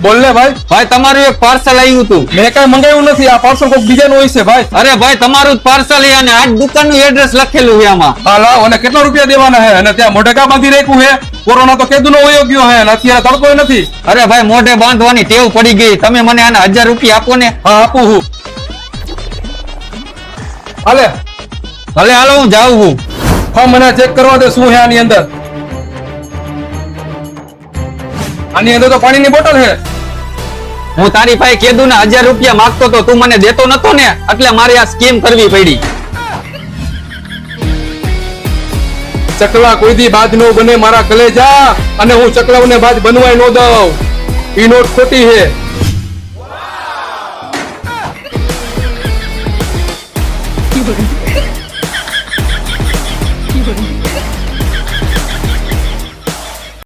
બોલ ને ભાઈ. ભાઈ તમારું એક પાર્સલ આવ્યું હતું. મેં કઈ મંગાવ્યું નથી. આ પાર્સલ કોઈક બીજાનું હોય છે ભાઈ. અરે ભાઈ તમારું જ પાર્સલ છે અને આ દુકાનનું એડ્રેસ લખેલું છે આમાં. હા લાવ. અને કેટલા રૂપિયા દેવાના છે? અને ત્યાં મોઢેકા બાંધી રાખ્યું છે. કોરોના તો કેદુનો વયો ગયો છે અને અત્યારે તડકો નથી. અરે ભાઈ મોઢે બાંધવાની ટેવ પડી ગઈ. તમે મને આના 1000 રૂપિયા આપો ને. હા આપું હું. હાલે ભલે હાલો હું જાઉં છું. હા મને ચેક કરવા દે શું છે આની અંદર. આની અંદર તો પાણીની બોટલ છે. હું તારી પાસે કીધું ને 1000 રૂપિયા માંગતો તો તું મને દેતો નતો ને, એટલે મારે આ સ્કીમ કરવી પડી. ચકલા કોઈ દી બાજ નો બને મારા કલેજા, અને હું ચકલાઓને બાજ બનવાય નો દઉં. ઈ નોટ ખોટી છે.